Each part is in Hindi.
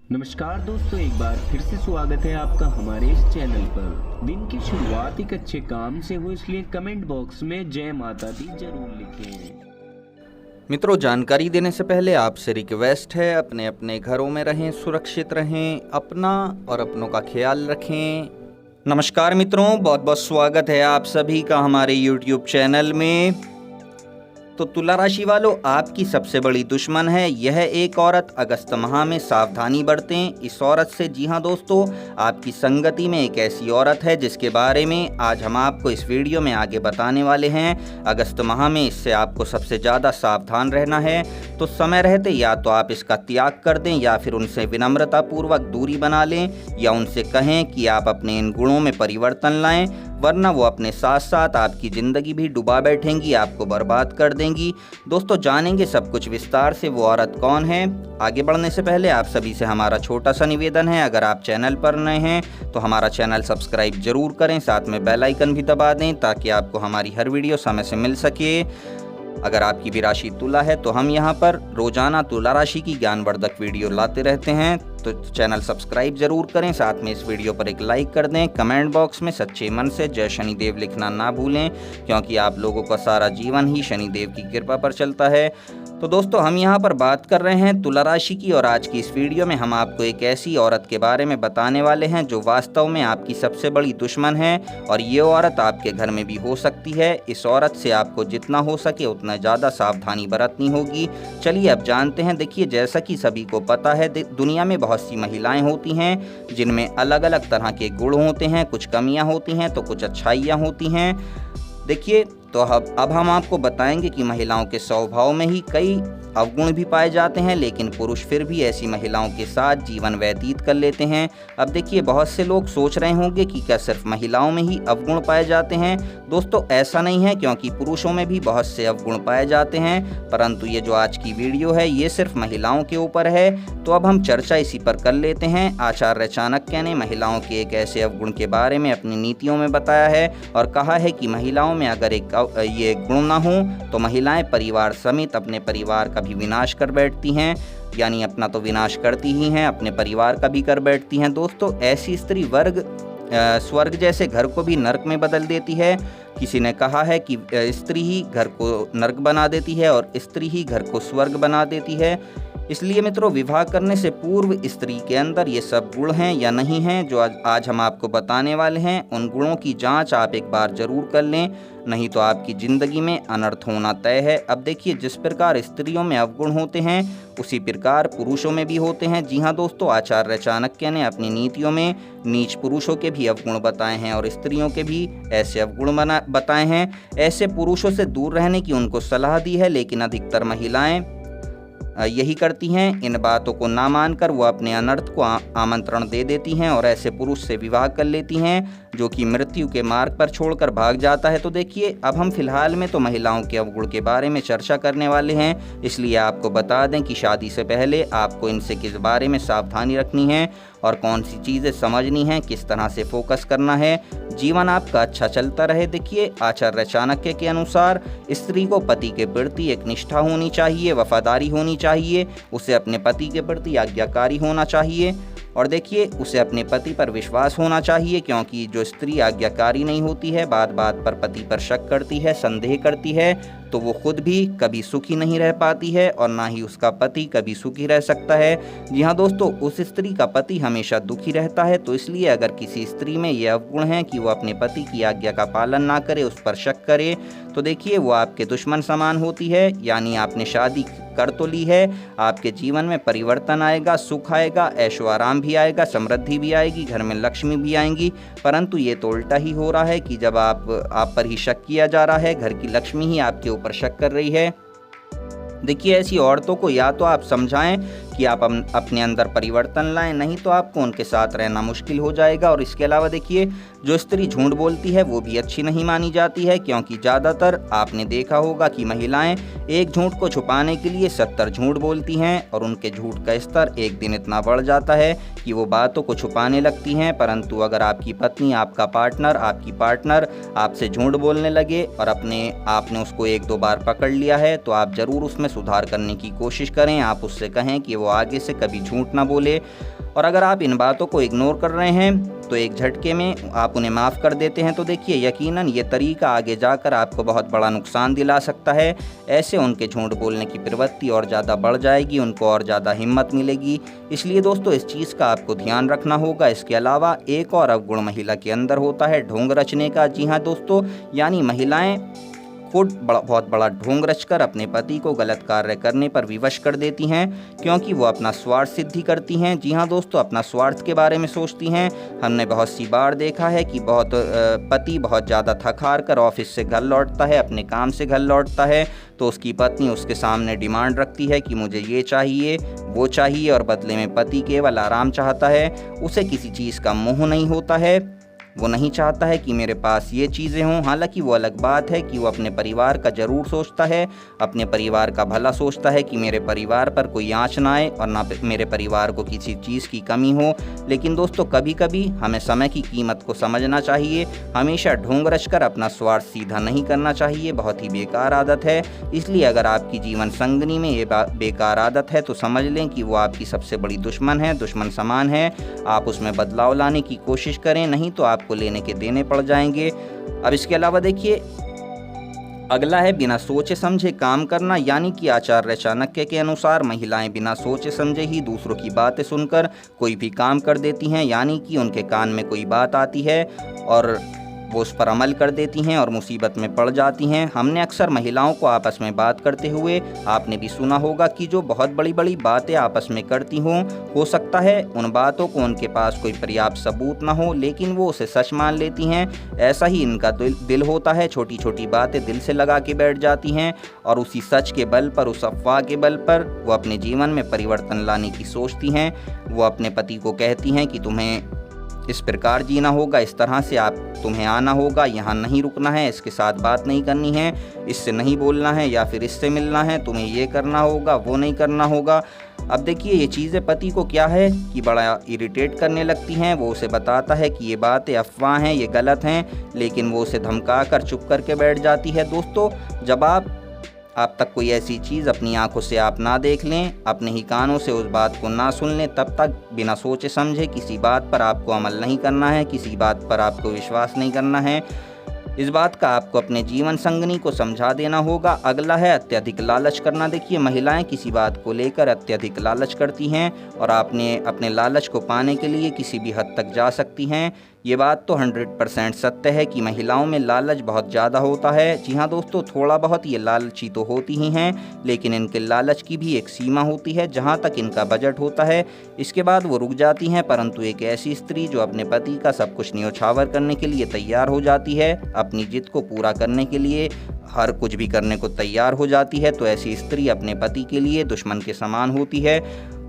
नमस्कार दोस्तों, एक बार फिर से स्वागत है आपका हमारे इस चैनल पर। दिन की शुरुआत एक अच्छे काम से हो, इसलिए कमेंट बॉक्स में जय माता दी जरूर लिखें। मित्रों, जानकारी देने से पहले आपसे रिक्वेस्ट है, अपने अपने घरों में रहें, सुरक्षित रहें, अपना और अपनों का ख्याल रखें। नमस्कार मित्रों, बहुत बहुत स्वागत है आप सभी का हमारे YouTube चैनल में। तो तुला राशि वालों, आपकी सबसे बड़ी दुश्मन है यह एक औरत। अगस्त माह में सावधानी बरतें इस औरत से। जी हाँ दोस्तों, आपकी संगति में एक ऐसी औरत है जिसके बारे में आज हम आपको इस वीडियो में आगे बताने वाले हैं। अगस्त माह में इससे आपको सबसे ज़्यादा सावधान रहना है। तो समय रहते या तो आप इसका त्याग कर दें या फिर उनसे विनम्रतापूर्वक दूरी बना लें, या उनसे कहें कि आप अपने इन गुणों में परिवर्तन लाएं, वरना वो अपने साथ साथ आपकी ज़िंदगी भी डुबा बैठेंगी, आपको बर्बाद कर देंगी। दोस्तों, जानेंगे सब कुछ विस्तार से वो औरत कौन है। आगे बढ़ने से पहले आप सभी से हमारा छोटा सा निवेदन है, अगर आप चैनल पर नए हैं तो हमारा चैनल सब्सक्राइब जरूर करें, साथ में बेल आइकन भी दबा दें ताकि आपको हमारी हर वीडियो समय से मिल सके। अगर आपकी भी राशि तुला है तो हम यहाँ पर रोजाना तुला राशि की ज्ञानवर्धक वीडियो लाते रहते हैं, तो चैनल सब्सक्राइब जरूर करें, साथ में इस वीडियो पर एक लाइक कर दें। कमेंट बॉक्स में सच्चे मन से जय शनिदेव लिखना ना भूलें, क्योंकि आप लोगों का सारा जीवन ही शनिदेव की कृपा पर चलता है। तो दोस्तों, हम यहाँ पर बात कर रहे हैं तुला राशि की, और आज की इस वीडियो में हम आपको एक ऐसी औरत के बारे में बताने वाले हैं जो वास्तव में आपकी सबसे बड़ी दुश्मन है, और ये औरत आपके घर में भी हो सकती है। इस औरत से आपको जितना हो सके उतना ज़्यादा सावधानी बरतनी होगी। चलिए अब जानते हैं। देखिए, जैसा कि सभी को पता है, दुनिया में बहुत सी महिलाएं होती हैं जिनमें अलग अलग तरह के गुण होते हैं, कुछ कमियां होती हैं तो कुछ अच्छाइयां होती हैं। देखिए, तो अब हम आपको बताएंगे कि महिलाओं के स्वभाव में ही कई अवगुण भी पाए जाते हैं, लेकिन पुरुष फिर भी ऐसी महिलाओं के साथ जीवन व्यतीत कर लेते हैं। अब देखिए, बहुत से लोग सोच रहे होंगे कि क्या सिर्फ महिलाओं में ही अवगुण पाए जाते हैं। दोस्तों, ऐसा नहीं है, क्योंकि पुरुषों में भी बहुत से अवगुण पाए जाते हैं, परंतु ये जो आज की वीडियो है ये सिर्फ महिलाओं के ऊपर है। तो अब हम चर्चा इसी पर कर लेते हैं। आचार्य चाणक्य ने महिलाओं के एक ऐसे अवगुण के बारे में अपनी नीतियों में बताया है और कहा है कि महिलाओं में अगर ये गुण ना हो तो महिलाएं परिवार समेत अपने परिवार का भी विनाश कर बैठती हैं, यानी अपना तो विनाश करती ही हैं, अपने परिवार का भी कर बैठती हैं। दोस्तों, ऐसी स्त्री स्वर्ग जैसे घर को भी नरक में बदल देती है। किसी ने कहा है कि स्त्री ही घर को नरक बना देती है और स्त्री ही घर को स्वर्ग बना देती है। इसलिए मित्रों, विवाह करने से पूर्व स्त्री के अंदर ये सब गुण हैं या नहीं हैं जो आज हम आपको बताने वाले हैं, उन गुणों की जांच आप एक बार जरूर कर लें, नहीं तो आपकी ज़िंदगी में अनर्थ होना तय है। अब देखिए, जिस प्रकार स्त्रियों में अवगुण होते हैं उसी प्रकार पुरुषों में भी होते हैं। जी हाँ दोस्तों, आचार्य चाणक्य ने अपनी नीतियों में नीच पुरुषों के भी अवगुण बताए हैं और स्त्रियों के भी ऐसे अवगुण बताए हैं। ऐसे पुरुषों से दूर रहने की उनको सलाह दी है, लेकिन अधिकतर महिलाएं यही करती हैं। इन बातों को ना मानकर वो अपने अनर्थ को आमंत्रण दे देती हैं और ऐसे पुरुष से विवाह कर लेती हैं जो कि मृत्यु के मार्ग पर छोड़कर भाग जाता है। तो देखिए, अब हम फिलहाल में तो महिलाओं के अवगुण के बारे में चर्चा करने वाले हैं, इसलिए आपको बता दें कि शादी से पहले आपको इनसे किस बारे में सावधानी रखनी है और कौन सी चीज़ें समझनी हैं, किस तरह से फोकस करना है, जीवन आपका अच्छा चलता रहे। देखिए, आचार्य चाणक्य के अनुसार स्त्री को पति के प्रति एक निष्ठा होनी चाहिए, वफादारी होनी चाहिए, उसे अपने पति के प्रति आज्ञाकारी होना चाहिए, और देखिए, उसे अपने पति पर विश्वास होना चाहिए, क्योंकि जो स्त्री आज्ञाकारी नहीं होती है, बात बात पर पति पर शक करती है, संदेह करती है, तो वो खुद भी कभी सुखी नहीं रह पाती है और ना ही उसका पति कभी सुखी रह सकता है। जी हाँ दोस्तों, उस स्त्री का पति हमेशा दुखी रहता है। तो इसलिए अगर किसी स्त्री में ये अवगुण है कि वो अपने पति की आज्ञा का पालन ना करे, उस पर शक करे, तो देखिए वो आपके दुश्मन समान होती है। यानी आपने शादी कर तो ली है, आपके जीवन में परिवर्तन आएगा, सुख आएगा, ऐशो आराम भी आएगा, समृद्धि भी आएगी, घर में लक्ष्मी भी आएंगी, परंतु ये तो उल्टा ही हो रहा है कि जब आप पर ही शक किया जा रहा है, घर की लक्ष्मी ही आपके ऊपर शक कर रही है। देखिए, ऐसी औरतों को या तो आप समझाएं कि आप अपने अंदर परिवर्तन लाएं, नहीं तो आपको उनके साथ रहना मुश्किल हो जाएगा। और इसके अलावा देखिए, जो स्त्री झूठ बोलती है वो भी अच्छी नहीं मानी जाती है, क्योंकि ज़्यादातर आपने देखा होगा कि महिलाएं एक झूठ को छुपाने के लिए 70 झूठ बोलती हैं और उनके झूठ का स्तर एक दिन इतना बढ़ जाता है कि वो बातों को छुपाने लगती हैं। परंतु अगर आपकी पत्नी, आपका पार्टनर, आपकी पार्टनर आपसे झूठ बोलने लगे और आपने उसको 1-2 बार पकड़ लिया है, तो आप ज़रूर उसमें सुधार करने की कोशिश करें। आप उससे कहें कि वो आगे से कभी झूठ ना बोले। और अगर आप इन बातों को इग्नोर कर रहे हैं तो एक झटके में आप उन्हें माफ़ कर देते हैं, तो देखिए यकीनन ये तरीका आगे जाकर आपको बहुत बड़ा नुकसान दिला सकता है। ऐसे उनके झूठ बोलने की प्रवृत्ति और ज़्यादा बढ़ जाएगी, उनको और ज़्यादा हिम्मत मिलेगी। इसलिए दोस्तों इस चीज़ का आपको ध्यान रखना होगा। इसके अलावा एक और अवगुण महिला के अंदर होता है ढोंग रचने का। जी हाँ दोस्तों, यानी महिलाएं खुद बहुत बड़ा ढोंग रचकर अपने पति को गलत कार्य करने पर विवश कर देती हैं, क्योंकि वो अपना स्वार्थ सिद्धि करती हैं। जी हाँ दोस्तों, अपना स्वार्थ के बारे में सोचती हैं। हमने बहुत सी बार देखा है कि पति बहुत ज़्यादा थक हार कर ऑफिस से घर लौटता है, अपने काम से घर लौटता है, तो उसकी पत्नी उसके सामने डिमांड रखती है कि मुझे ये चाहिए वो चाहिए, और बदले में पति केवल आराम चाहता है। उसे किसी चीज़ का मोह नहीं होता है, वो नहीं चाहता है कि मेरे पास ये चीज़ें हों। हालांकि वो अलग बात है कि वो अपने परिवार का ज़रूर सोचता है, अपने परिवार का भला सोचता है कि मेरे परिवार पर कोई आँच ना आए और ना मेरे परिवार को किसी चीज़ की कमी हो। लेकिन दोस्तों कभी कभी हमें समय की कीमत को समझना चाहिए। हमेशा ढोंग रचकर अपना स्वार्थ सीधा नहीं करना चाहिए, बहुत ही बेकार आदत है। इसलिए अगर आपकी जीवन संगनी में ये बेकार आदत है तो समझ लें कि वो आपकी सबसे बड़ी दुश्मन है, दुश्मन समान है। आप उसमें बदलाव लाने की कोशिश करें, नहीं तो आप को लेने के देने पड़ जाएंगे। अब इसके अलावा देखिए अगला है बिना सोचे समझे काम करना, यानी कि आचार्य चाणक्य के अनुसार महिलाएं बिना सोचे समझे ही दूसरों की बातें सुनकर कोई भी काम कर देती हैं। यानी कि उनके कान में कोई बात आती है और वो उस पर अमल कर देती हैं और मुसीबत में पड़ जाती हैं। हमने अक्सर महिलाओं को आपस में बात करते हुए आपने भी सुना होगा कि जो बहुत बड़ी बड़ी बातें आपस में करती हों, हो सकता है उन बातों को उनके पास कोई पर्याप्त सबूत ना हो, लेकिन वो उसे सच मान लेती हैं। ऐसा ही इनका दिल होता है, छोटी छोटी बातें दिल से लगा के बैठ जाती हैं और उसी सच के बल पर, उस अफवाह के बल पर वो अपने जीवन में परिवर्तन लाने की सोचती हैं। वो अपने पति को कहती हैं कि तुम्हें इस प्रकार जीना होगा, इस तरह से तुम्हें आना होगा, यहाँ नहीं रुकना है, इसके साथ बात नहीं करनी है, इससे नहीं बोलना है या फिर इससे मिलना है, तुम्हें ये करना होगा, वो नहीं करना होगा। अब देखिए ये चीज़ें पति को क्या है कि बड़ा इरिटेट करने लगती हैं। वो उसे बताता है कि ये बातें अफवाह हैं, ये गलत हैं, लेकिन वो उसे धमका कर चुप करके बैठ जाती है। दोस्तों जब आप तक कोई ऐसी चीज़ अपनी आंखों से आप ना देख लें, अपने ही कानों से उस बात को ना सुन लें, तब तक बिना सोचे समझे किसी बात पर आपको अमल नहीं करना है, किसी बात पर आपको विश्वास नहीं करना है। इस बात का आपको अपने जीवन संगनी को समझा देना होगा। अगला है अत्यधिक लालच करना। देखिए महिलाएं किसी बात को लेकर अत्यधिक लालच करती हैं और आपने अपने लालच को पाने के लिए किसी भी हद तक जा सकती हैं। ये बात तो 100% सत्य है कि महिलाओं में लालच बहुत ज़्यादा होता है। जी हाँ दोस्तों, थोड़ा बहुत ये लालची तो होती ही हैं, लेकिन इनके लालच की भी एक सीमा होती है जहाँ तक इनका बजट होता है, इसके बाद वो रुक जाती हैं। परंतु एक ऐसी स्त्री जो अपने पति का सब कुछ न्योछावर करने के लिए तैयार हो जाती है, अपनी जिद को पूरा करने के लिए हर कुछ भी करने को तैयार हो जाती है, तो ऐसी स्त्री अपने पति के लिए दुश्मन के समान होती है।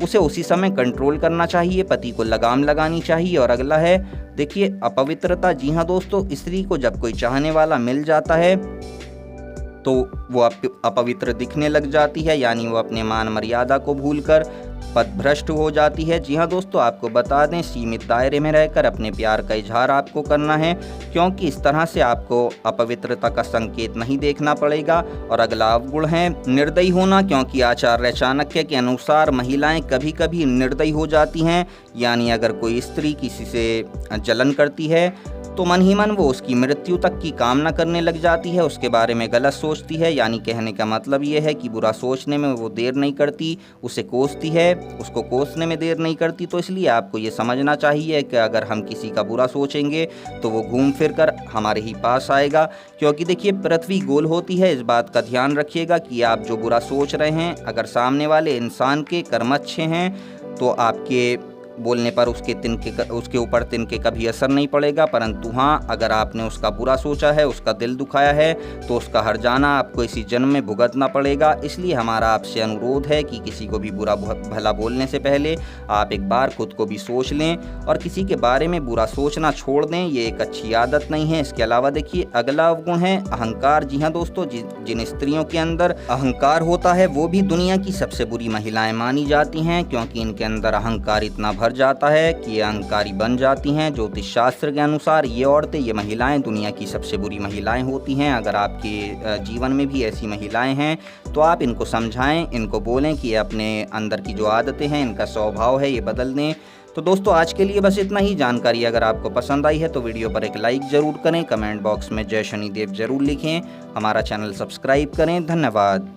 उसे उसी समय कंट्रोल करना चाहिए, पति को लगाम लगानी चाहिए। और अगला है देखिए अपवित्रता। जी हाँ दोस्तों, स्त्री को जब कोई चाहने वाला मिल जाता है तो वो अपवित्र दिखने लग जाती है, यानी वो अपने मान मर्यादा को भूलकर पथभ्रष्ट हो जाती है। जी हाँ दोस्तों, आपको बता दें सीमित दायरे में रहकर अपने प्यार का इजहार आपको करना है, क्योंकि इस तरह से आपको अपवित्रता का संकेत नहीं देखना पड़ेगा। और अगला अवगुण है निर्दयी होना, क्योंकि आचार्य चाणक्य के अनुसार महिलाएं कभी कभी निर्दयी हो जाती हैं। यानी अगर कोई स्त्री किसी से जलन करती है तो मन ही मन वो उसकी मृत्यु तक की कामना करने लग जाती है, उसके बारे में गलत सोचती है। यानी कहने का मतलब ये है कि बुरा सोचने में वो देर नहीं करती, उसे कोसती है, उसको कोसने में देर नहीं करती। तो इसलिए आपको ये समझना चाहिए कि अगर हम किसी का बुरा सोचेंगे तो वो घूम फिर कर हमारे ही पास आएगा, क्योंकि देखिए पृथ्वी गोल होती है। इस बात का ध्यान रखिएगा कि आप जो बुरा सोच रहे हैं, अगर सामने वाले इंसान के कर्म अच्छे हैं तो आपके बोलने पर उसके ऊपर तिनके कभी असर नहीं पड़ेगा। परंतु हाँ, अगर आपने उसका बुरा सोचा है, उसका दिल दुखाया है, तो उसका हर्जाना आपको इसी जन्म में भुगतना पड़ेगा। इसलिए हमारा आपसे अनुरोध है कि किसी को भी बुरा भला बोलने से पहले आप एक बार खुद को भी सोच लें और किसी के बारे में बुरा सोचना छोड़ दें। ये एक अच्छी आदत नहीं है। इसके अलावा देखिए अगला अवगुण है अहंकार। जी हाँ दोस्तों, जिन स्त्रियों के अंदर अहंकार होता है वो भी दुनिया की सबसे बुरी महिलाएं मानी जाती हैं, क्योंकि इनके अंदर अहंकार इतना भर जाता है कि ये अहंकारी बन जाती हैं। ज्योतिष शास्त्र के अनुसार ये औरतें, ये महिलाएं दुनिया की सबसे बुरी महिलाएं होती हैं। अगर आपके जीवन में भी ऐसी महिलाएं हैं तो आप इनको समझाएं, इनको बोलें कि ये अपने अंदर की जो आदतें हैं, इनका स्वभाव है, ये बदल दें। तो दोस्तों आज के लिए बस इतना ही। जानकारी अगर आपको पसंद आई है तो वीडियो पर एक लाइक ज़रूर करें, कमेंट बॉक्स में जय शनिदेव ज़रूर लिखें, हमारा चैनल सब्सक्राइब करें। धन्यवाद।